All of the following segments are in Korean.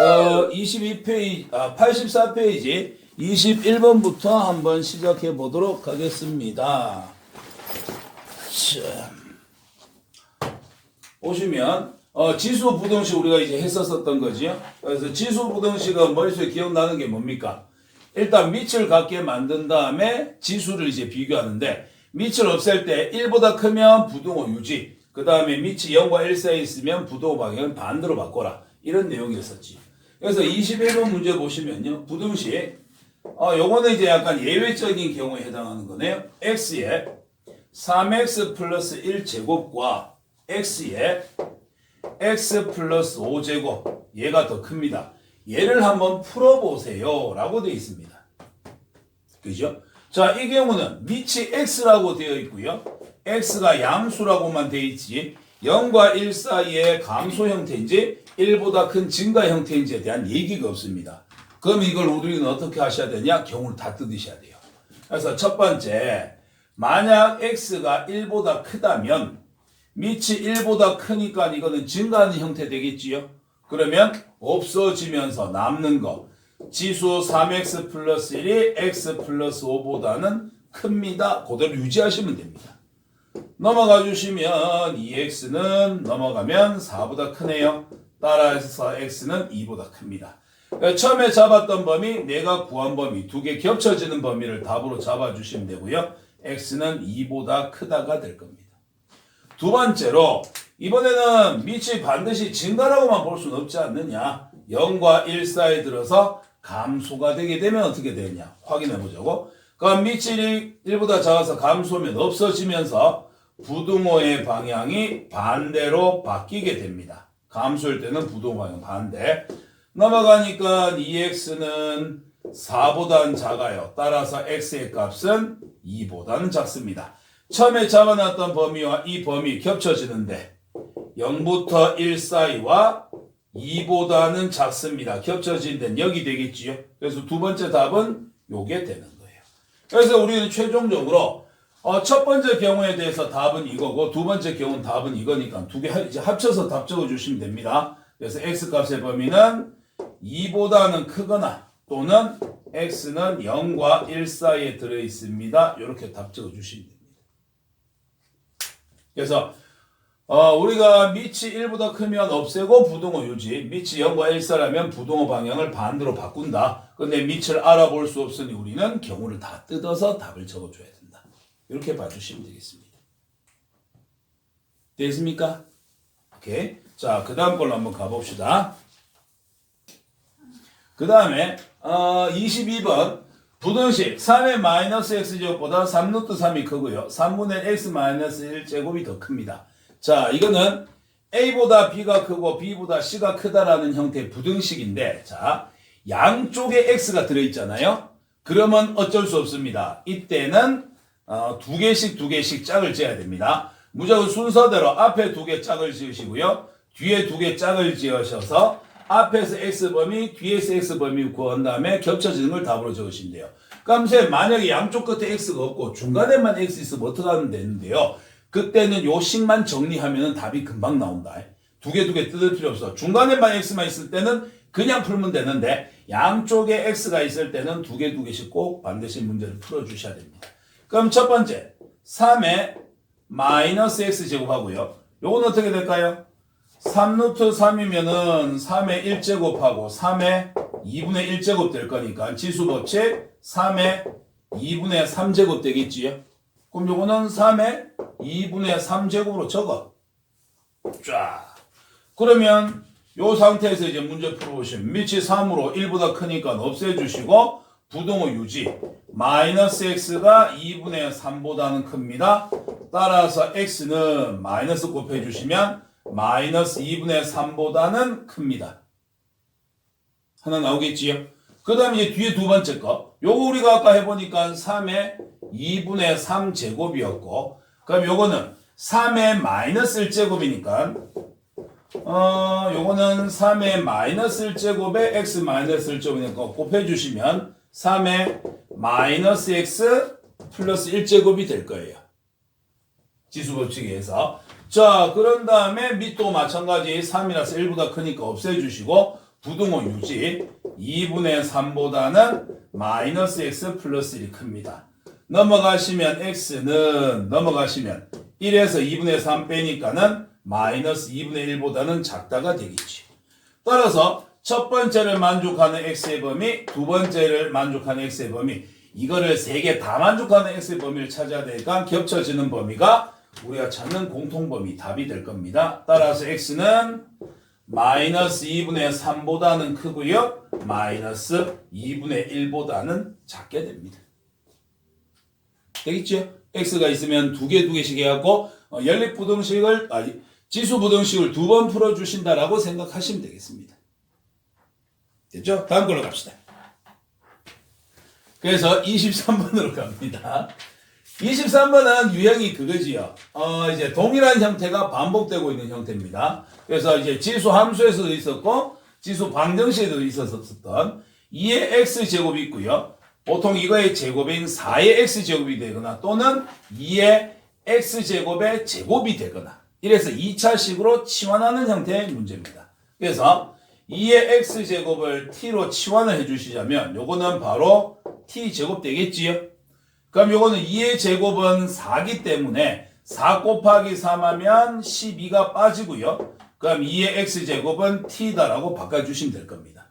22페이지, 84페이지 21번부터 한번 시작해 보도록 하겠습니다. 자, 보시면 지수 부등식 우리가 이제 했었던 거지요. 그래서 지수 부등식은 머릿속에 기억나는 게 뭡니까? 일단 밑을 갖게 만든 다음에 지수를 이제 비교하는데, 밑을 없앨 때 1보다 크면 부등호 유지, 그 다음에 밑이 0과 1 사이에 있으면 부등호 방향은 반대로 바꿔라, 이런 내용이었었지. 그래서 21번 문제 보시면요, 부등식 요거는 이제 약간 예외적인 경우에 해당하는 거네요. x에 3x 플러스 1제곱과 x에 x 플러스 5제곱, 얘가 더 큽니다. 얘를 한번 풀어보세요 라고 되어 있습니다. 그죠? 자, 이 경우는 밑이 x라고 되어 있고요, x가 양수라고만 되어 있지 0과 1 사이의 감소 형태인지 1보다 큰 증가 형태인지에 대한 얘기가 없습니다. 그럼 이걸 우리는 어떻게 하셔야 되냐? 경우를 다 뜯으셔야 돼요. 그래서 첫 번째, 만약 x가 1보다 크다면 밑이 1보다 크니까 이거는 증가하는 형태 되겠지요. 그러면 없어지면서 남는 거, 지수 3x 플러스 1이 x 플러스 5보다는 큽니다. 그대로 유지하시면 됩니다. 넘어가 주시면 2x는 넘어가면 4보다 크네요. 따라서 x는 2보다 큽니다. 처음에 잡았던 범위, 내가 구한 범위, 두 개 겹쳐지는 범위를 답으로 잡아주시면 되고요. x는 2보다 크다가 될 겁니다. 두 번째로, 이번에는 밑이 반드시 증가라고만 볼 수는 없지 않느냐. 0과 1 사이에 들어서 감소가 되게 되면 어떻게 되느냐 확인해 보자고. 그럼 밑이 1보다 작아서 감소면 없어지면서 부등호의 방향이 반대로 바뀌게 됩니다. 감소일 때는 부등호 방향 반대. 넘어가니까 2x는 4보다는 작아요. 따라서 x의 값은 2보다는 작습니다. 처음에 잡아놨던 범위와 이 범위 겹쳐지는데 0부터 1 사이와 2보다는 작습니다. 겹쳐진 데는 여기 되겠지요. 그래서 두 번째 답은 요게 되는 거예요. 그래서 우리는 최종적으로 첫 번째 경우에 대해서 답은 이거고, 두 번째 경우는 답은 이거니까 두 개 이제 합쳐서 답 적어주시면 됩니다. 그래서 x값의 범위는 2보다는 크거나 또는 x는 0과 1 사이에 들어있습니다. 이렇게 답 적어주시면 됩니다. 그래서 우리가 밑이 1보다 크면 없애고 부등호 유지, 밑이 0과 1 사이라면 부등호 방향을 반대로 바꾼다. 근데 밑을 알아볼 수 없으니 우리는 경우를 다 뜯어서 답을 적어줘야 된다. 이렇게 봐주시면 되겠습니다. 됐습니까? 오케이. 자, 그 다음 걸로 한번 가봅시다. 그 다음에 22번 부등식 3의 마이너스 x제곱보다 3루트 3이 크고요, 3분의 x 마이너스 1제곱이 더 큽니다. 자, 이거는 a보다 b가 크고 b보다 c가 크다라는 형태의 부등식인데, 자, 양쪽에 x가 들어있잖아요. 그러면 어쩔 수 없습니다. 이때는 두 개씩 짝을 지어야 됩니다. 무조건 순서대로 앞에 두 개 짝을 지으시고요, 뒤에 두 개 짝을 지으셔서 앞에서 x범위, 뒤에서 x범위 구한 다음에 겹쳐지는 걸 답으로 적으시면 돼요. 그럼 만약에 양쪽 끝에 x가 없고 중간에만 x 있으면 어떻게 하면 되는데요? 그때는 요 식만 정리하면 답이 금방 나온다. 두 개 뜯을 필요 없어. 중간에만 x만 있을 때는 그냥 풀면 되는데, 양쪽에 x가 있을 때는 두 개씩 꼭 반드시 문제를 풀어주셔야 됩니다. 그럼 첫 번째 3의 마이너스 x제곱하고요, 요건 어떻게 될까요? 3루트 3이면은 3의 1제곱하고 3의 2분의 1제곱 될 거니까 지수법칙 3의 2분의 3제곱 되겠지요? 그럼 요거는 3의 2분의 3제곱으로 적어. 쫙. 그러면 요 상태에서 이제 문제 풀어보시면 밑이 3으로 1보다 크니까 없애주시고 부등호 유지. 마이너스 x가 2분의 3보다는 큽니다. 따라서 x는 마이너스 곱해주시면 마이너스 2분의 3보다는 큽니다. 하나 나오겠지요? 그 다음에 이제 뒤에 두 번째 거. 요거 우리가 아까 해보니까 3의 2분의 3제곱이었고, 그럼 요거는 3의 마이너스 1제곱이니까, 요거는 3의 마이너스 1제곱에 x 마이너스 1제곱이니까 곱해주시면 3의 마이너스 x 플러스 1제곱이 될 거예요. 지수법칙에서. 자, 그런 다음에 밑도 마찬가지 3이라서 1보다 크니까 없애주시고 부등호 유지 2분의 3보다는 마이너스 x 플러스 1이 큽니다. 넘어가시면 x는 1에서 2분의 3 빼니까는 마이너스 2분의 1보다는 작다가 되겠지. 따라서 첫 번째를 만족하는 x의 범위, 두 번째를 만족하는 x의 범위, 이거를 세 개 다 만족하는 x의 범위를 찾아야 되니까 겹쳐지는 범위가 우리가 찾는 공통범위 답이 될 겁니다. 따라서 x는 마이너스 2분의 3보다는 크고요. 마이너스 2분의 1보다는 작게 됩니다. 되겠죠? x가 있으면 두 개씩 해갖고 연립부등식을 지수부등식을 두 번 풀어주신다라고 생각하시면 되겠습니다. 됐죠? 다음 걸로 갑시다. 그래서 23번으로 갑니다. 23번은 유형이 그거지요. 이제 동일한 형태가 반복되고 있는 형태입니다. 그래서 이제 지수 함수에서도 있었고, 지수 방정식에도 있었던 2의 x제곱이 있고요. 보통 이거의 제곱인 4의 x제곱이 되거나 또는 2의 x제곱의 제곱이 되거나 이래서 2차식으로 치환하는 형태의 문제입니다. 그래서 2의 x제곱을 t로 치환을 해주시자면 요거는 바로 t제곱 되겠지요. 그럼 요거는 2의 제곱은 4기 때문에 4 곱하기 3 하면 12가 빠지고요. 그럼 2의 x제곱은 t다라고 바꿔주시면 될 겁니다.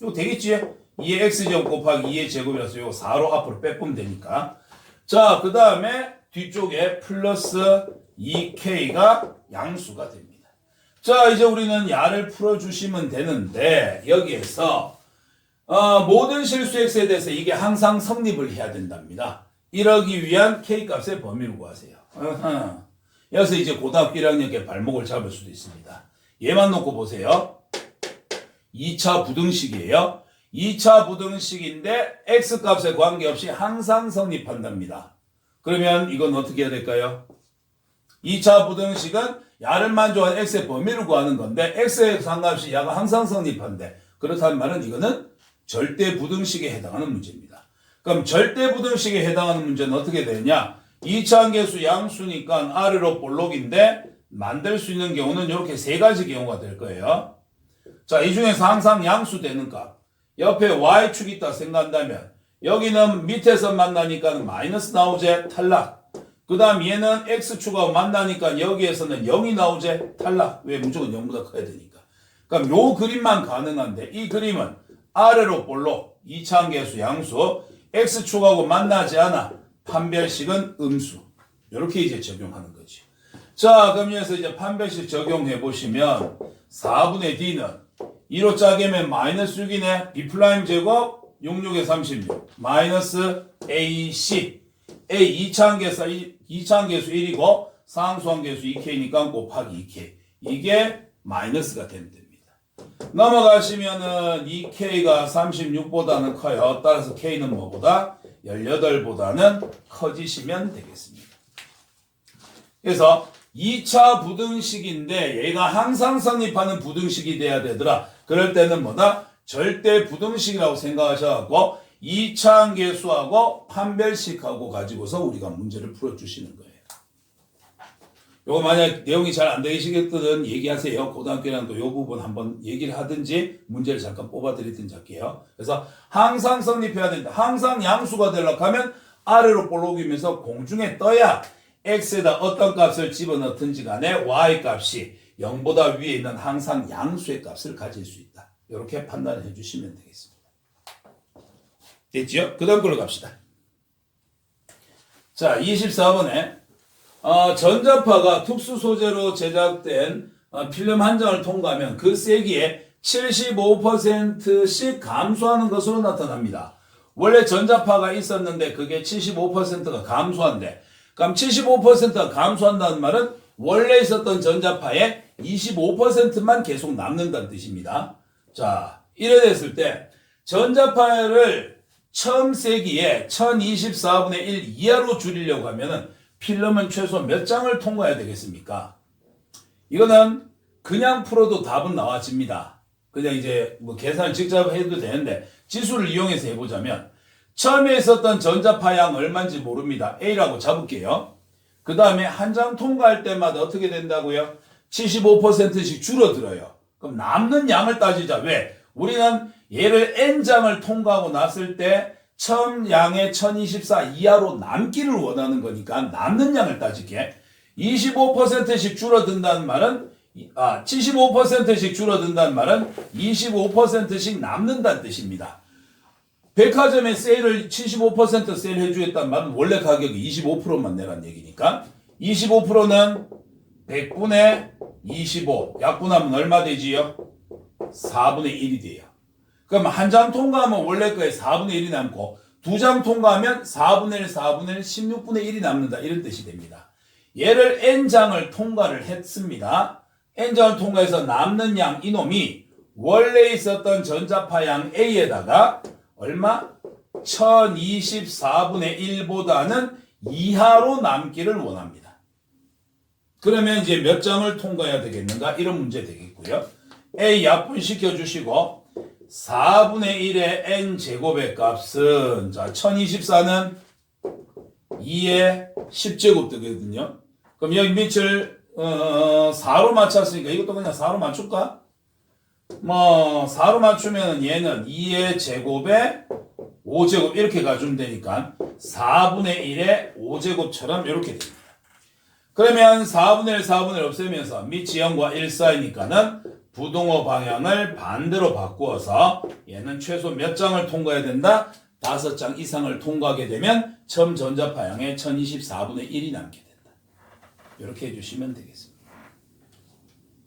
이거 되겠지요? 2의 x제곱 곱하기 2의 제곱이라서 이거 4로 앞으로 빼보면 되니까. 자, 그 다음에 뒤쪽에 플러스 2k가 양수가 됩니다. 자, 이제 우리는 야를 풀어주시면 되는데 여기에서 모든 실수 x에 대해서 이게 항상 성립을 해야 된답니다. 이러기 위한 k값의 범위를 구하세요. 여기서 이제 고등학교 1학년께 발목을 잡을 수도 있습니다. 얘만 놓고 보세요. 2차 부등식이에요. 2차 부등식인데 x값에 관계없이 항상 성립한답니다. 그러면 이건 어떻게 해야 될까요? 2차 부등식은 야를 만족한 x의 범위를 구하는 건데 x에 상관없이 야가 항상 성립한대. 그렇다는 말은 이거는 절대 부등식에 해당하는 문제입니다. 그럼 절대 부등식에 해당하는 문제는 어떻게 되냐? 2차 함계수 양수니까 아래로 볼록인데 만들 수 있는 경우는 이렇게 세 가지 경우가 될 거예요. 자, 이 중에서 항상 양수 되는 값. 옆에 y축이 있다 생각한다면 여기는 밑에서 만나니까 마이너스 나오제 탈락. 그 다음 얘는 x축하고 만나니까 여기에서는 0이 나오제 탈락. 왜? 무조건 0보다 커야 되니까. 그럼 요 그림만 가능한데 이 그림은 아래로 볼록 2차 함계수 양수 x축하고 만나지 않아 판별식은 음수. 이렇게 이제 적용하는 거지. 자, 그럼 여기서 이제 판별식 적용해 보시면 4분의 d는 2로 짜게면 마이너스 6이네. b' 제곱 66에 36 마이너스 ac a 2차 함계수 1이고 상수 함계수 2k니까 곱하기 2k 이게 마이너스가 되면 됩니다. 넘어가시면은 2k가 36보다는 커요. 따라서 k는 뭐보다 18보다는 커지시면 되겠습니다. 그래서 2차 부등식인데 얘가 항상 성립하는 부등식이 돼야 되더라. 그럴 때는 뭐다? 절대 부등식이라고 생각하셔갖고 2차 함계수하고 판별식하고 가지고서 우리가 문제를 풀어주시는 거예요. 요거 만약 내용이 잘 안 되시겠거든 얘기하세요. 고등학교랑 또 요 부분 한번 얘기를 하든지 문제를 잠깐 뽑아드리든지 할게요. 그래서 항상 성립해야 된다. 항상 양수가 되려고 하면 아래로 볼록이면서 공중에 떠야 x에다 어떤 값을 집어넣든지 간에 y 값이 0보다 위에 있는 항상 양수의 값을 가질 수 있다. 이렇게 판단을 해주시면 되겠습니다. 됐지요? 그 다음 걸로 갑시다. 자, 24번에 전자파가 특수 소재로 제작된 필름 한 장을 통과하면 그 세기에 75%씩 감소하는 것으로 나타납니다. 원래 전자파가 있었는데 그게 75%가 감소한대. 그럼 75%가 감소한다는 말은 원래 있었던 전자파의 25%만 계속 남는다는 뜻입니다. 자, 이래 됐을 때 전자파를 처음 세기에 1024분의 1 이하로 줄이려고 하면은 필름은 최소 몇 장을 통과해야 되겠습니까? 이거는 그냥 풀어도 답은 나와집니다. 그냥 이제 뭐 계산을 직접 해도 되는데 지수를 이용해서 해보자면 처음에 있었던 전자파양 얼마인지 모릅니다. A라고 잡을게요. 그 다음에 한 장 통과할 때마다 어떻게 된다고요? 75%씩 줄어들어요. 그럼 남는 양을 따지자. 왜? 우리는 얘를 n장을 통과하고 났을 때 처음 양의 1024 이하로 남기를 원하는 거니까 남는 양을 따질게. 25%씩 줄어든다는 말은 75%씩 줄어든다는 말은 25%씩 남는다는 뜻입니다. 백화점에 세일을 75% 세일 해주겠다는 말은 원래 가격이 25%만 내란 얘기니까 25%는 100분의 25 약분하면 얼마 되지요? 4분의 1이 돼요. 그럼 한 장 통과하면 원래 거에 4분의 1이 남고 두 장 통과하면 4분의 1, 4분의 1, 16분의 1이 남는다. 이런 뜻이 됩니다. 얘를 n장을 통과를 했습니다. n장을 통과해서 남는 양 이놈이 원래 있었던 전자파 양 A에다가 얼마? 1024분의 1보다는 이하로 남기를 원합니다. 그러면 이제 몇 장을 통과해야 되겠는가? 이런 문제 되겠고요. A 약분시켜 주시고 4분의 1의 n제곱의 값은 자 1024는 2의 10제곱 되거든요. 그럼 여기 밑을 4로 맞췄으니까 이것도 그냥 4로 맞출까? 4로 맞추면 얘는 2의 제곱에 5제곱 이렇게 가주면 되니까 4분의 1의 5제곱처럼 이렇게 됩니다. 그러면 4분의 1, 4분의 1 없애면서 밑이 0과 1 사이니까는 부동호 방향을 반대로 바꾸어서 얘는 최소 몇 장을 통과해야 된다? 5장 이상을 통과하게 되면 처음 전자파형에 1024분의 1이 남게 된다. 이렇게 해주시면 되겠습니다.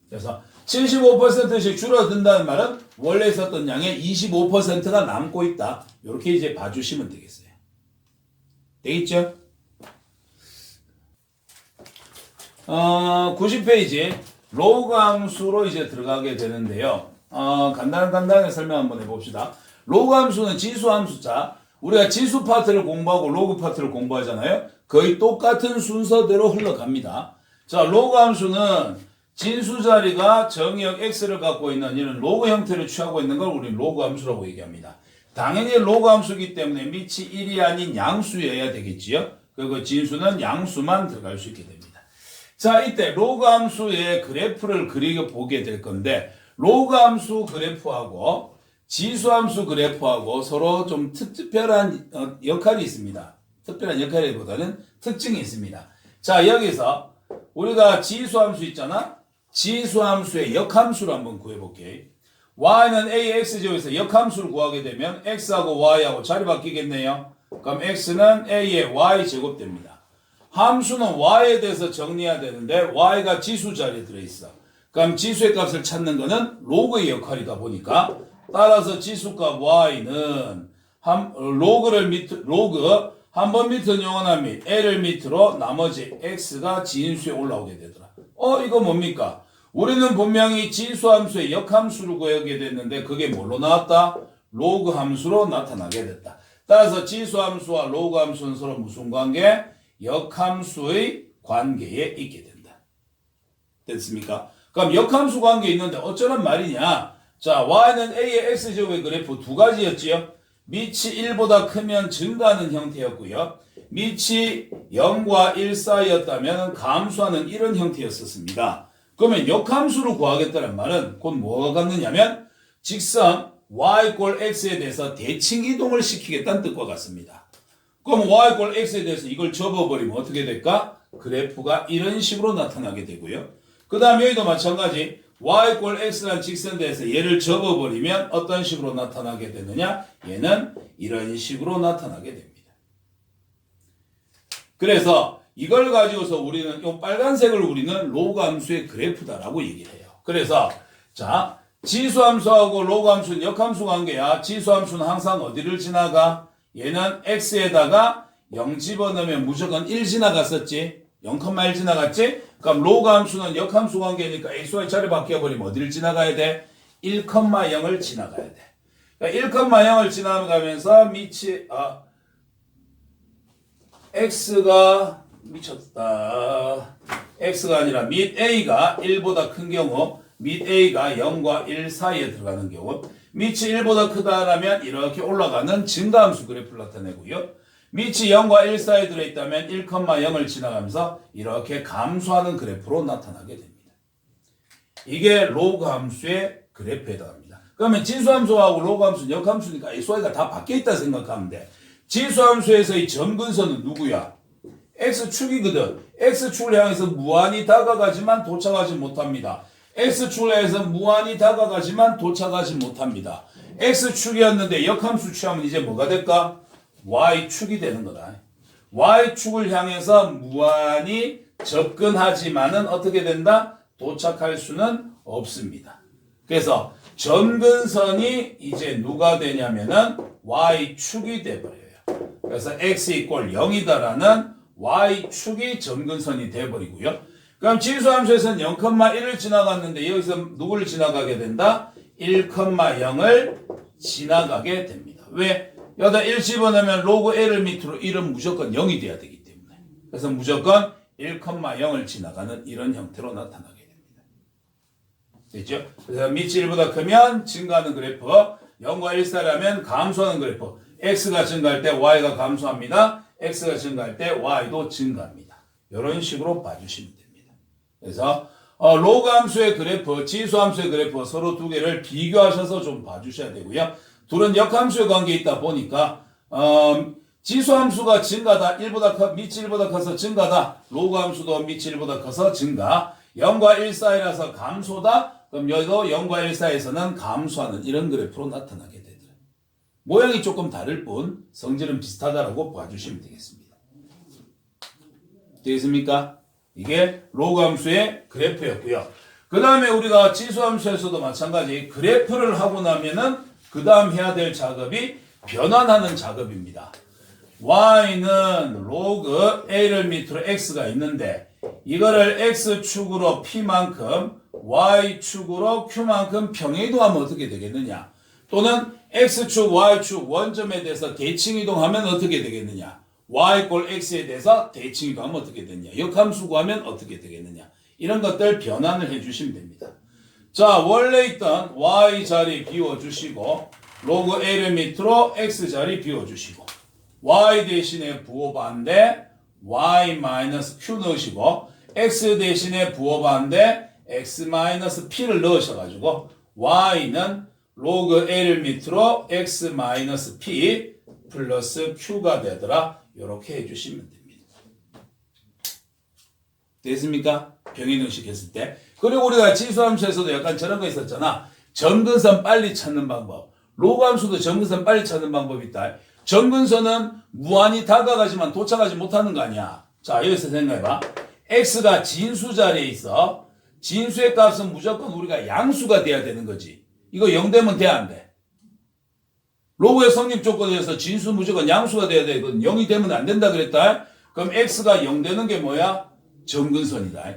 그래서 75%씩 줄어든다는 말은 원래 있었던 양의 25%가 남고 있다. 이렇게 이제 봐주시면 되겠어요. 되겠죠? 90페이지 로그 함수로 이제 들어가게 되는데요. 간단하게 설명 한번 해봅시다. 로그 함수는 지수 함수자. 우리가 지수 파트를 공부하고 로그 파트를 공부하잖아요. 거의 똑같은 순서대로 흘러갑니다. 자, 로그 함수는 진수 자리가 정의역 x를 갖고 있는 이런 로그 형태를 취하고 있는 걸 우리는 로그 함수라고 얘기합니다. 당연히 로그 함수이기 때문에 밑이 1이 아닌 양수여야 되겠지요. 그리고 진수는 양수만 들어갈 수 있게 됩니다. 자, 이때 로그 함수의 그래프를 보게 될 건데 로그 함수 그래프하고 지수 함수 그래프하고 서로 좀 특별한 역할이 있습니다. 특별한 역할보다는 특징이 있습니다. 자, 여기서 우리가 지수 함수 있잖아. 지수 함수의 역함수를 한번 구해볼게요. y는 ax제곱에서 역함수를 구하게 되면 x하고 y하고 자리 바뀌겠네요. 그럼 x는 a의 y제곱 됩니다. 함수는 y에 대해서 정리해야 되는데 y가 지수 자리에 들어있어. 그럼 지수의 값을 찾는 거는 로그의 역할이다 보니까 따라서 지수값 y는 로그 한 번 밑은 영원함 l을 밑으로 나머지 x가 진수에 올라오게 되더라. 이거 뭡니까? 우리는 분명히 지수 함수의 역함수를 구하게 됐는데 그게 뭘로 나왔다? 로그 함수로 나타나게 됐다. 따라서 지수 함수와 로그 함수는 서로 무슨 관계? 역함수의 관계에 있게 된다. 됐습니까? 그럼 역함수 관계에 있는데 어쩌란 말이냐? 자, y는 a의 x제곱의 그래프 두 가지였지요. 밑이 1보다 크면 증가하는 형태였고요. 밑이 0과 1 사이였다면 감소하는 이런 형태였었습니다. 그러면 역함수를 구하겠다는 말은 곧 뭐가 같느냐면 직선 y 꼴 x에 대해서 대칭 이동을 시키겠다는 뜻과 같습니다. 그럼 y 꼴 x에 대해서 이걸 접어버리면 어떻게 될까? 그래프가 이런 식으로 나타나게 되고요. 그 다음 여기도 마찬가지 y 꼴 x라는 직선에 대해서 얘를 접어버리면 어떤 식으로 나타나게 되느냐? 얘는 이런 식으로 나타나게 됩니다. 그래서 이걸 가지고서 우리는 이 빨간색을 우리는 로그 함수의 그래프다라고 얘기를 해요. 그래서 자, 지수 함수하고 로그 함수는 역함수 관계야. 지수 함수는 항상 어디를 지나가? 얘는 x에다가 0 집어넣으면 무조건 1 지나갔었지. 0,1 지나갔지? 그럼 로그 함수는 역함수 관계니까 xy 자리 바뀌어버리면 어디를 지나가야 돼? 1,0을 지나가야 돼. 그러니까 1,0을 지나가면서 밑이 x가 미쳤다. x가 아니라 밑 a가 1보다 큰 경우 밑 a가 0과 1 사이에 들어가는 경우 밑이 1보다 크다라면 이렇게 올라가는 증가함수 그래프를 나타내고요. 밑이 0과 1 사이에 들어있다면 1,0을 지나가면서 이렇게 감소하는 그래프로 나타나게 됩니다. 이게 로그 함수의 그래프에 해당합니다. 그러면 진수함수하고 로그 함수는 역함수니까 이 소리가 다 바뀌어있다 생각하면 돼. 진수함수에서의 점근선은 누구야? X축이거든. X축을 향해서 무한히 다가가지만 도착하지 못합니다. X축을 향해서 무한히 다가가지만 도착하지 못합니다. X축이었는데 역함수 취하면 이제 뭐가 될까? Y축이 되는 거다. Y축을 향해서 무한히 접근하지만은 어떻게 된다? 도착할 수는 없습니다. 그래서 점근선이 이제 누가 되냐면은 Y축이 돼버려요. 그래서 X 이꼴 0이다라는 Y축이 점근선이 돼버리고요. 그럼 지수함수에서는 0,1을 지나갔는데 여기서 누구를 지나가게 된다? 1,0을 지나가게 됩니다. 왜? 여기다 1 집어넣으면 로그 L을 밑으로 1은 무조건 0이 돼야 되기 때문에. 그래서 무조건 1,0을 지나가는 이런 형태로 나타나게 됩니다. 됐죠? 그래서 밑이 1보다 크면 증가하는 그래프, 0과 1 사이라면 감소하는 그래프. X가 증가할 때 Y가 감소합니다. X가 증가할 때 Y도 증가합니다. 이런 식으로 봐주시면 됩니다. 그래서 로그 함수의 그래프, 지수 함수의 그래프 서로 두 개를 비교하셔서 좀 봐주셔야 되고요. 둘은 역함수의 관계에 있다 보니까 지수 함수가 증가다. 1보다 밑이 1보다 커서 증가다. 로그 함수도 밑이 1보다 커서 증가. 0과 1 사이라서 감소다. 그럼 여기도 0과 1 사이에서는 감소하는 이런 그래프로 나타나게 되더라고요. 모양이 조금 다를 뿐 성질은 비슷하다라고 봐주시면 되겠습니다. 되겠습니까? 이게 로그 함수의 그래프였고요. 그 다음에 우리가 지수 함수에서도 마찬가지 그래프를 하고 나면은 그 다음 해야 될 작업이 변환하는 작업입니다. y는 로그 a를 밑으로 x가 있는데 이거를 x축으로 p만큼 y축으로 q만큼 평행이동하면 어떻게 되겠느냐? 또는 x축, y축 원점에 대해서 대칭이동하면 어떻게 되겠느냐? y꼴 x에 대해서 대칭이동하면 어떻게 되느냐? 역함수 구하면 어떻게 되겠느냐? 이런 것들 변환을 해주시면 됩니다. 자, 원래 있던 y 자리 비워주시고 로그 a를 밑으로 x 자리 비워주시고 y 대신에 부호반대 y-q 넣으시고 x 대신에 부호반대 x-p를 넣으셔가지고 y는 로그 a를 밑으로 x-p 플러스 q가 되더라. 이렇게 해주시면 됩니다. 됐습니까? 병인응식 했을 때. 그리고 우리가 지수함수에서도 약간 저런 거 있었잖아. 점근선 빨리 찾는 방법. 로그 함수도 점근선 빨리 찾는 방법이 있다. 점근선은 무한히 다가가지만 도착하지 못하는 거 아니야. 자, 여기서 생각해봐. x가 진수 자리에 있어. 진수의 값은 무조건 우리가 양수가 돼야 되는 거지. 이거 0 되면 돼, 안 돼? 로그의 성립 조건에서 진수 무조건 양수가 돼야 돼. 이건 0이 되면 안 된다 그랬다. 그럼 x가 0 되는 게 뭐야? 점근선이다.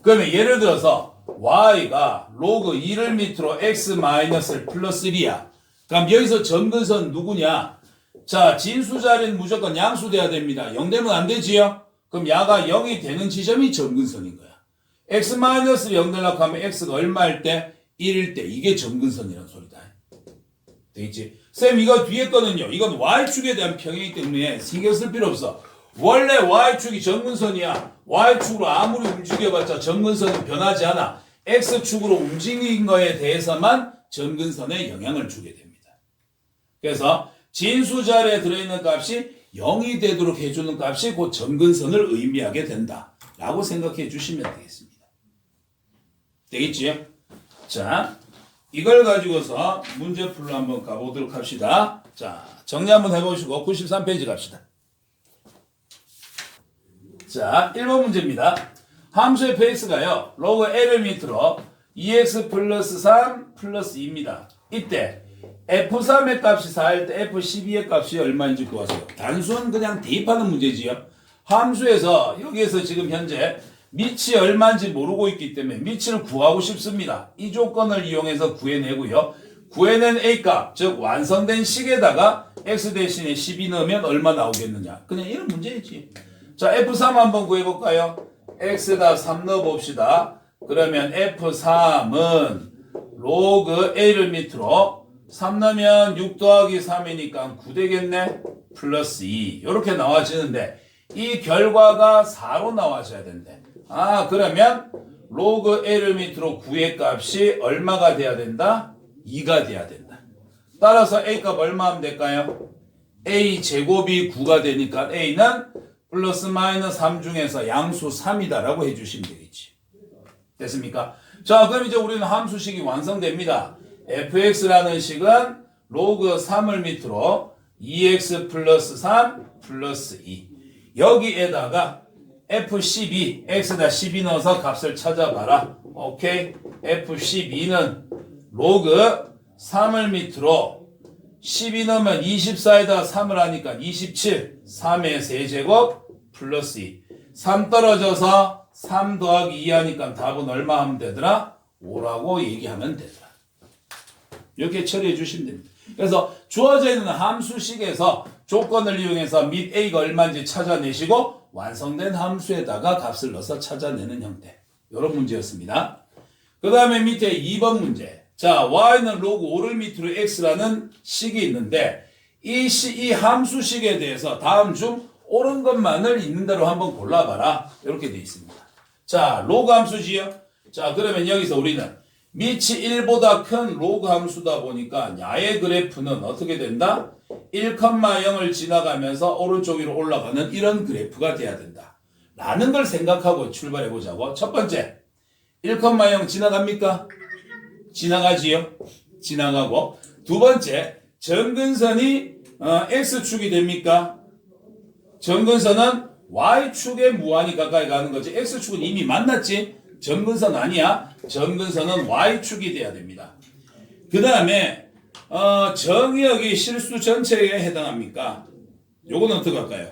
그러면 예를 들어서 y가 로그 2를 밑으로 x 마이너스 플러스 1이야. 그럼 여기서 점근선 누구냐? 자, 진수 자리는 무조건 양수 돼야 됩니다. 0 되면 안 되지요? 그럼 야가 0이 되는 지점이 점근선인 거야. x 마이너스 0 되려고 하면 x가 얼마일 때? 1일 때. 이게 점근선이라는 소리다. 되겠지? 쌤, 이거 뒤에 거는요. 이건 y축에 대한 평이기 때문에 신경 쓸 필요 없어. 원래 y축이 점근선이야. y축으로 아무리 움직여봤자 점근선은 변하지 않아. x축으로 움직인 거에 대해서만 점근선에 영향을 주게 됩니다. 그래서 진수 자리에 들어있는 값이 0이 되도록 해주는 값이 곧 점근선을 의미하게 된다. 라고 생각해 주시면 되겠습니다. 되겠지요? 자, 이걸 가지고서 문제풀로 한번 가보도록 합시다. 자, 정리 한번 해보시고 93페이지 갑시다. 자, 1번 문제입니다. 함수의 베이스가요. 로그 L을 밑으로 2x 플러스 3 플러스 2입니다. 이때 F3의 값이 4일 때 F12의 값이 얼마인지 구하세요. 단순 그냥 대입하는 문제지요. 함수에서 여기에서 지금 현재 미치 얼마인지 모르고 있기 때문에 미치를 구하고 싶습니다. 이 조건을 이용해서 구해내고요. 구해낸 A값, 즉 완성된 식에다가 X 대신에 12 넣으면 얼마 나오겠느냐. 그냥 이런 문제이지. 자, F3 한번 구해볼까요? X에다 3 넣어봅시다. 그러면 F3은 로그 A를 밑으로 3 넣으면 6 더하기 3이니까 9 되겠네? 플러스 2. 이렇게 나와지는데 이 결과가 4로 나와줘야 된대. 아, 그러면 로그 L을 밑으로 9의 값이 얼마가 돼야 된다? 2가 돼야 된다. 따라서 A 값 얼마 하면 될까요? A 제곱이 9가 되니까 A는 플러스 마이너스 3 중에서 양수 3이다라고 해주시면 되겠지. 됐습니까? 자, 그럼 이제 우리는 함수식이 완성됩니다. fx라는 식은 로그 3을 밑으로 2x 플러스 3 플러스 2. 여기에다가 f12, x에다 12 넣어서 값을 찾아봐라. 오케이? f12는 로그 3을 밑으로 12 넣으면 24에다 3을 하니까 27, 3의 세제곱 플러스 2. 3 떨어져서 3 더하기 2 하니까 답은 얼마 하면 되더라? 5라고 얘기하면 되더라. 이렇게 처리해 주시면 됩니다. 그래서 주어져 있는 함수식에서 조건을 이용해서 및 A가 얼마인지 찾아내시고 완성된 함수에다가 값을 넣어서 찾아내는 형태. 이런 문제였습니다. 그 다음에 밑에 2번 문제. 자, y는 로그 5를 밑으로 x라는 식이 있는데 이 함수식에 대해서 다음 중 옳은 것만을 있는 대로 한번 골라봐라. 이렇게 되어 있습니다. 자, 로그 함수지요. 자, 그러면 여기서 우리는 밑이 1보다 큰 로그 함수다 보니까 야의 그래프는 어떻게 된다? 1,0을 지나가면서 오른쪽 위로 올라가는 이런 그래프가 돼야 된다. 라는 걸 생각하고 출발해 보자고. 첫 번째, 1,0 지나갑니까? 지나가지요. 지나가고. 두 번째, 점근선이 x축이 됩니까? 점근선은 y축에 무한히 가까이 가는 거지. x축은 이미 만났지. 점근선 아니야. 점근선은 y축이 돼야 됩니다. 그 다음에 정의역이 실수 전체에 해당합니까? 요거는 어떻게 할까요?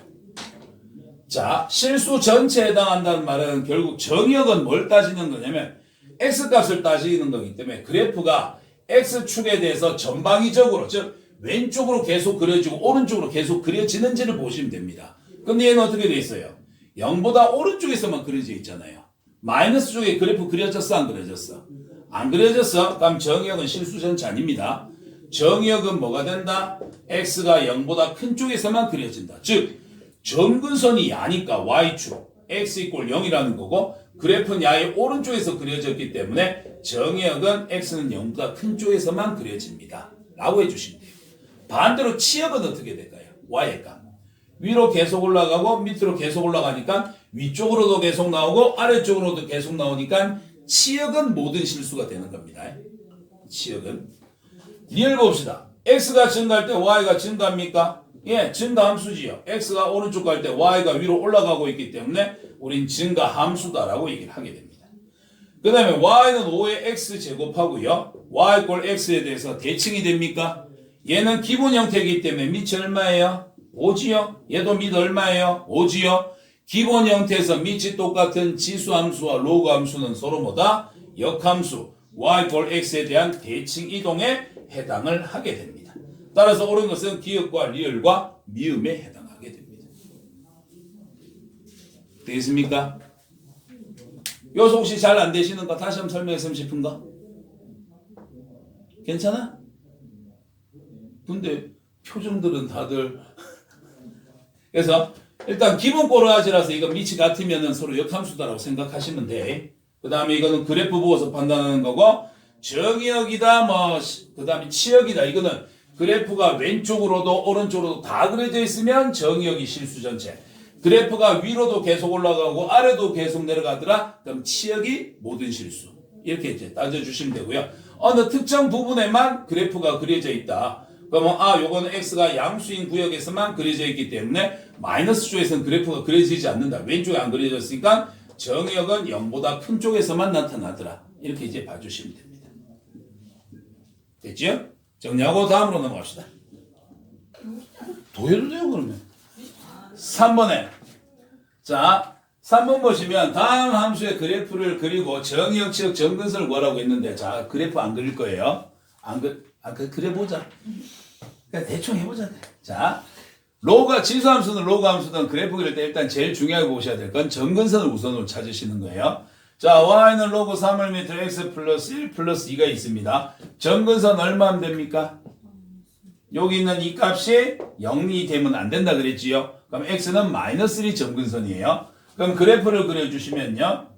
자, 실수 전체에 해당한다는 말은 결국 정의역은 뭘 따지는 거냐면 x값을 따지는 거기 때문에 그래프가 x축에 대해서 전방위적으로, 즉 왼쪽으로 계속 그려지고 오른쪽으로 계속 그려지는지를 보시면 됩니다. 근데 얘는 어떻게 돼 있어요? 0보다 오른쪽에서만 그려져 있잖아요. 마이너스 쪽에 그래프 그려졌어, 안 그려졌어? 안 그려졌어? 그럼 정의역은 실수 전체 아닙니다. 정의역은 뭐가 된다? x가 0보다 큰 쪽에서만 그려진다. 즉 점근선이 야니까 y축 x 이꼴 0이라는 거고 그래프는 야의 오른쪽에서 그려졌기 때문에 정의역은 x는 0보다 큰 쪽에서만 그려집니다. 라고 해주시면 돼요. 반대로 치역은 어떻게 될까요? y의 값. 위로 계속 올라가고 밑으로 계속 올라가니까 위쪽으로도 계속 나오고 아래쪽으로도 계속 나오니까 치역은 모든 실수가 되는 겁니다. 치역은. 리을 봅시다. x가 증가할 때 y가 증가합니까? 예, 증가함수지요. x가 오른쪽 갈 때 y가 위로 올라가고 있기 때문에 우린 증가함수다라고 얘기를 하게 됩니다. 그 다음에 y는 5의 x 제곱하고요. y 꼴 x에 대해서 대칭이 됩니까? 얘는 기본 형태이기 때문에 밑이 얼마예요? 5지요. 얘도 밑 얼마예요? 5지요. 기본 형태에서 밑이 똑같은 지수함수와 로그 함수는 서로 뭐다? 역함수 y 꼴 x에 대한 대칭 이동에 해당을 하게 됩니다. 따라서 옳은 것은 기역과 리을과 미음에 해당하게 됩니다. 되겠습니까? 요소 혹시 잘 안 되시는 거 다시 한번 설명했으면 싶은가? 괜찮아? 근데 표정들은 다들 그래서 일단 기본 꼬라지라서 이거 밑이 같으면 서로 역함수다라고 생각하시면 돼. 그 다음에 이거는 그래프 보고서 판단하는 거고 정의역이다 그 다음에 치역이다 이거는 그래프가 왼쪽으로도 오른쪽으로도 다 그려져 있으면 정의역이 실수 전체. 그래프가 위로도 계속 올라가고 아래도 계속 내려가더라. 그럼 치역이 모든 실수. 이렇게 이제 따져주시면 되고요. 어느 특정 부분에만 그래프가 그려져 있다. 그러면 요거는 x가 양수인 구역에서만 그려져 있기 때문에 마이너스 쪽에서는 그래프가 그려지지 않는다. 왼쪽에 안 그려졌으니까 정의역은 0보다 큰 쪽에서만 나타나더라. 이렇게 이제 봐주시면 됩니다. 됐죠? 정리하고 다음으로 넘어갑시다. 도해도 돼요 그러면. 3번에 자 3번 보시면 다음 함수의 그래프를 그리고 정의역, 치역, 점근선을 구하라고 했는데 자 그래프 안 그릴 거예요. 그려보자. 그냥 대충 해보자. 자 로그 지수함수는 로그 함수든 그래프 그릴 때 일단 제일 중요하게 보셔야 될 건 점근선을 우선으로 찾으시는 거예요. 자 y는 로그 3을 밑으로 x 플러스 1 플러스 2가 있습니다. 점근선 얼마면 됩니까? 여기 있는 이 값이 0이 되면 안 된다 그랬지요. 그럼 x는 마이너스 1이 점근선이에요. 그럼 그래프를 그려주시면요.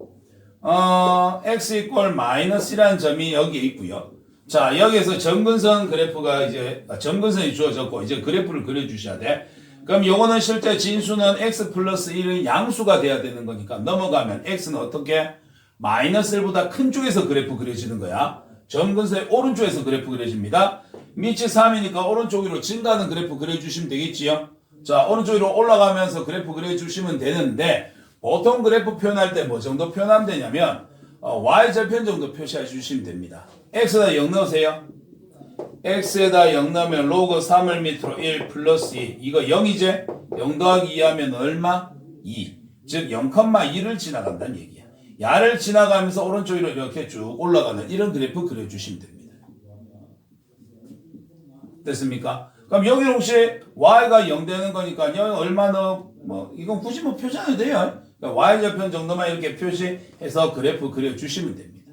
x 이퀄 마이너스라는 점이 여기에 있고요. 자, 여기에서 점근선 그래프가 이제 점근선이 주어졌고 이제 그래프를 그려주셔야 돼. 그럼 요거는 실제 진수는 x 플러스 1의 양수가 돼야 되는 거니까 넘어가면 x는 어떻게? 마이너스 1보다 큰 쪽에서 그래프 그려지는 거야. 점근선의 오른쪽에서 그래프 그려집니다. 밑이 3이니까 오른쪽 위로 증가하는 그래프 그려주시면 되겠지요. 자, 오른쪽 위로 올라가면서 그래프 그려주시면 되는데 보통 그래프 표현할 때 뭐 정도 표현하면 되냐면 y절편 정도 표시해 주시면 됩니다. x에다 0 넣으세요. x에다 0 넣으면 로그 3을 밑으로 1 플러스 2 이거 0이제 0 더하기 2 하면 얼마? 2 즉 0,2를 지나간다는 얘기야. 야를 지나가면서 오른쪽으로 이렇게 쭉 올라가는 이런 그래프 그려주시면 됩니다. 됐습니까? 그럼 여기는 혹시 y가 0 되는 거니까 여기 얼마나 뭐 이건 굳이 뭐 표시 안 해도 돼요. 그러니까 y절편 정도만 이렇게 표시해서 그래프 그려주시면 됩니다.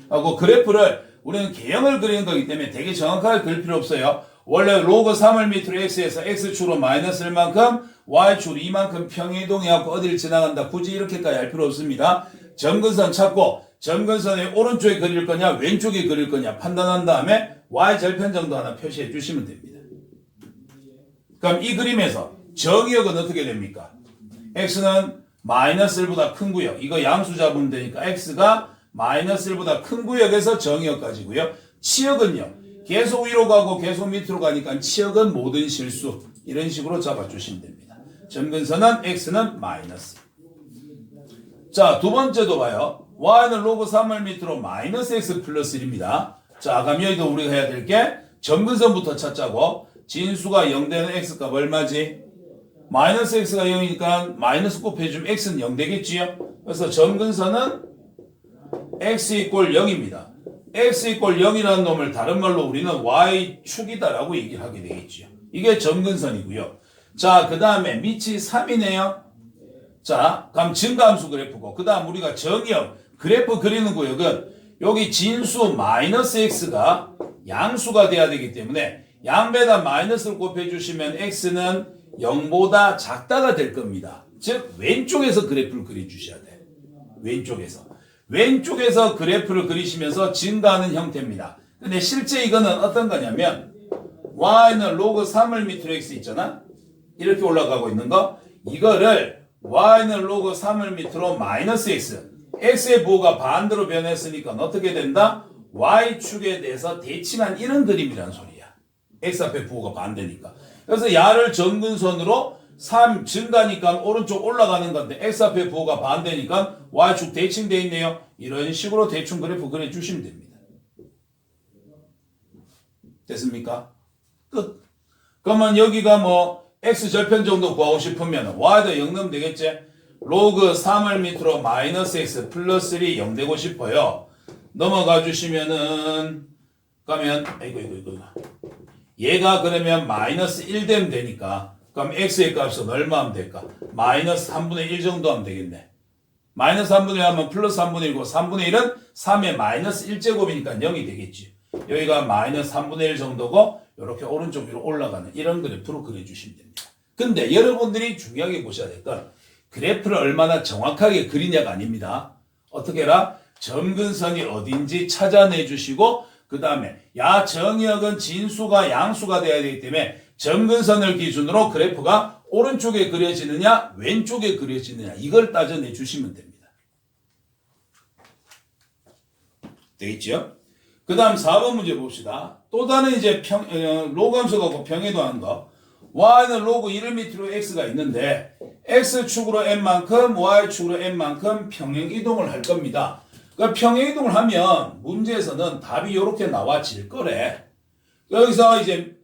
하고 그래프를 우리는 개형을 그리는 거기 때문에 되게 정확하게 그릴 필요 없어요. 원래 로그 3을 밑으로 x에서 x축으로 마이너스 1만큼 y축으로 2만큼 평행이동해갖고 어디를 지나간다. 굳이 이렇게까지 할 필요 없습니다. 점근선 찾고 점근선의 오른쪽에 그릴 거냐 왼쪽에 그릴 거냐 판단한 다음에 y절편 정도 하나 표시해 주시면 됩니다. 그럼 이 그림에서 정의역은 어떻게 됩니까? x는 마이너스 1보다 큰 구역 이거 양수 잡으면 되니까 x가 마이너스 1보다 큰 구역에서 정의역까지고요. 치역은요. 계속 위로 가고 계속 밑으로 가니까 치역은 모든 실수 이런 식으로 잡아주시면 됩니다. 점근선은 x는 마이너스. 자, 두 번째도 봐요. y는 로그 3을 밑으로 마이너스 x 플러스 1입니다. 자, 그럼 여기도 우리가 해야 될 게 점근선부터 찾자고. 진수가 0 되는 x값 얼마지? 마이너스 x가 0이니까 마이너스 곱해주면 x는 0 되겠지요? 그래서 점근선은 x 이꼴 0입니다. x 이꼴 0이라는 놈을 다른 말로 우리는 y축이다라고 얘기를 하게 되겠지요. 이게 점근선이고요. 자, 그 다음에 밑이 3이네요. 자, 그럼 증가함수 그래프고 그 다음 우리가 정의역 그래프 그리는 구역은 여기 진수 마이너스 x가 양수가 돼야 되기 때문에 양배에다 마이너스를 곱해주시면 x는 0보다 작다가 될 겁니다. 즉 왼쪽에서 그래프를 그려주셔야 돼. 왼쪽에서 그래프를 그리시면서 증가하는 형태입니다. 근데 실제 이거는 어떤 거냐면 y는 로그 3을 밑으로 x 있잖아. 이렇게 올라가고 있는 거. 이거를 y는 로그 3을 밑으로 마이너스 x x의 부호가 반대로 변했으니까 어떻게 된다? y축에 대해서 대칭한 이런 그림이란 소리야. x 앞에 부호가 반대니까. 그래서 야를 점근선으로 3 증가니까 오른쪽 올라가는 건데 x 앞에 부호가 반대니까 y축 대칭되어 있네요. 이런 식으로 대충 그래프 그려주시면 됩니다. 됐습니까? 끝. 그러면 여기가 뭐 x절편 정도 구하고 싶으면 y도 0 넣으면 되겠지? 로그 3을 밑으로 마이너스 x 플러스 1이 0 되고 싶어요. 넘어가 주시면은 가면 이거 얘가 그러면 마이너스 1 되면 되니까 그럼 x의 값은 얼마 하면 될까? 마이너스 3분의 1 정도 하면 되겠네. 마이너스 3분의 1 하면 플러스 3분의 1이고 3분의 1은 3의 마이너스 1제곱이니까 0이 되겠지. 여기가 마이너스 3분의 1 정도고 이렇게 오른쪽 위로 올라가는 이런 그래프로 그려주시면 됩니다. 근데 여러분들이 중요하게 보셔야 될 건 그래프를 얼마나 정확하게 그리냐가 아닙니다. 어떻게 해라? 점근선이 어딘지 찾아내 주시고 그 다음에 야 정의역은 진수가 양수가 돼야 되기 때문에 점근선을 기준으로 그래프가 오른쪽에 그려지느냐 왼쪽에 그려지느냐 이걸 따져내 주시면 됩니다. 되겠죠? 그 다음 4번 문제 봅시다. 또 다른 이제 로그함수가 평행이동하는 거. y는 로그 1을 밑으로 x가 있는데 x축으로 n만큼 y축으로 n만큼 평행이동을 할 겁니다. 그러니까 평행이동을 하면 문제에서는 답이 이렇게 나와질 거래. 여기서 이제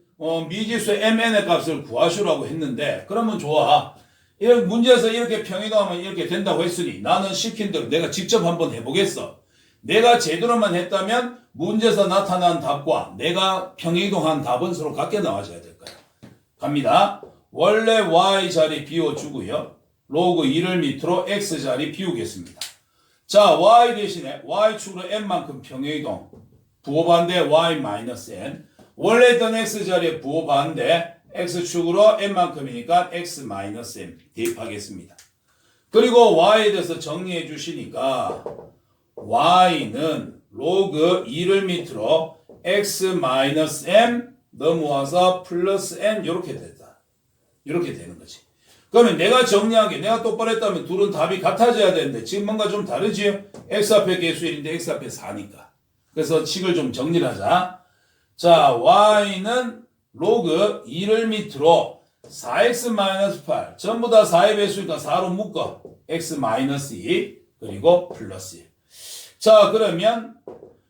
미지수의 mn의 값을 구하시라고 했는데 그러면 좋아. 이런 문제에서 이렇게 평행이동하면 이렇게 된다고 했으니 나는 시킨 대로 내가 직접 한번 해보겠어. 내가 제대로만 했다면 문제에서 나타난 답과 내가 평행이동한 답은 서로 같게 나와줘야 될 거야. 갑니다. 원래 y 자리 비워주고요. 로그 2를 밑으로 x 자리 비우겠습니다. 자, y 대신에 y축으로 n만큼 평행이동. 부호 반대 y-n. 원래 있던 x 자리에 부호 반대 x축으로 n만큼이니까 x-n 대입하겠습니다. 그리고 y에 대해서 정리해 주시니까 y는 로그 2를 밑으로 x-m 넘어와서 플러스 n 이렇게 됐다. 이렇게 되는 거지. 그러면 내가 정리하게 내가 똑바로 했다면 둘은 답이 같아져야 되는데 지금 뭔가 좀 다르지? x 앞에 계수 1인데 x 앞에 4니까. 그래서 식을 좀 정리를 하자. 자, y는 로그 2를 밑으로 4x-8 전부 다 4의 배수니까 4로 묶어. x-2 그리고 플러스 1. 자, 그러면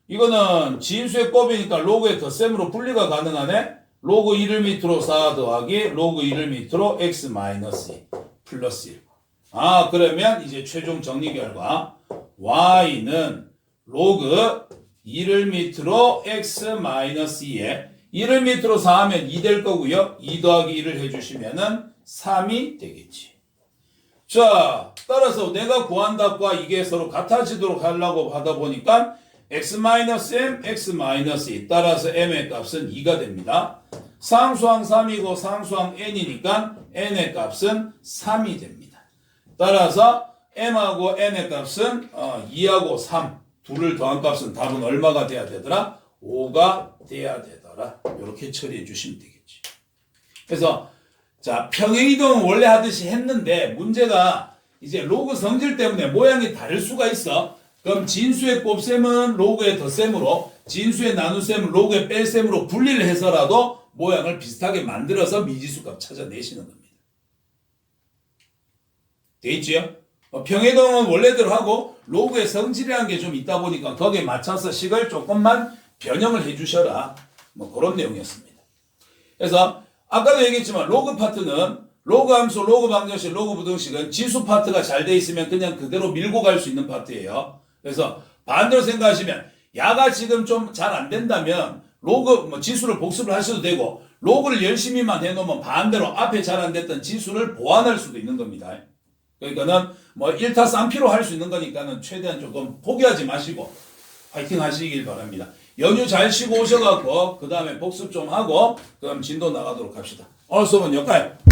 이거는 진수의 곱이니까 로그의 덧셈으로 분리가 가능하네. 로그 2를 밑으로 4 더하기 로그 2를 밑으로 x-2 플러스 1. 아, 그러면 이제 최종 정리 결과 y는 로그 2를 밑으로 x-2에 2를 밑으로 4 하면 2 될 거고요. 2 더하기 1을 해주시면은 3이 되겠지. 자, 따라서 내가 구한 답과 이게 서로 같아지도록 하려고 하다 보니까 x-m, x-2 따라서 m의 값은 2가 됩니다. 상수항 3이고 상수항 n이니까 n의 값은 3이 됩니다. 따라서 m하고 n의 값은 2하고 3 둘을 더한 값은 답은 얼마가 돼야 되더라? 5가 돼야 되더라. 이렇게 처리해 주시면 되겠지. 그래서 자, 평행이동은 원래 하듯이 했는데 문제가 이제 로그 성질 때문에 모양이 다를 수가 있어. 그럼 진수의 곱셈은 로그의 덧셈으로 진수의 나눗셈은 로그의 뺄셈으로 분리를 해서라도 모양을 비슷하게 만들어서 미지수값 찾아내시는 겁니다. 되있지요? 평행이동은 원래대로 하고 로그의 성질이라는 게 좀 있다 보니까 거기에 맞춰서 식을 조금만 변형을 해주셔라. 뭐 그런 내용이었습니다. 그래서 아까도 얘기했지만 로그 파트는 로그 함수, 로그 방정식, 로그 부등식은 지수 파트가 잘 돼 있으면 그냥 그대로 밀고 갈 수 있는 파트예요. 그래서 반대로 생각하시면 야가 지금 좀 잘 안 된다면 로그 지수를 복습을 하셔도 되고 로그를 열심히만 해놓으면 반대로 앞에 잘 안 됐던 지수를 보완할 수도 있는 겁니다. 그러니까는 뭐 1타쌍피로 할 수 있는 거니까는 최대한 조금 포기하지 마시고 파이팅 하시길 바랍니다. 연휴 잘 쉬고 오셔갖고 그 다음에 복습 좀 하고 그럼 진도 나가도록 합시다. 오늘 수업은 여기까지.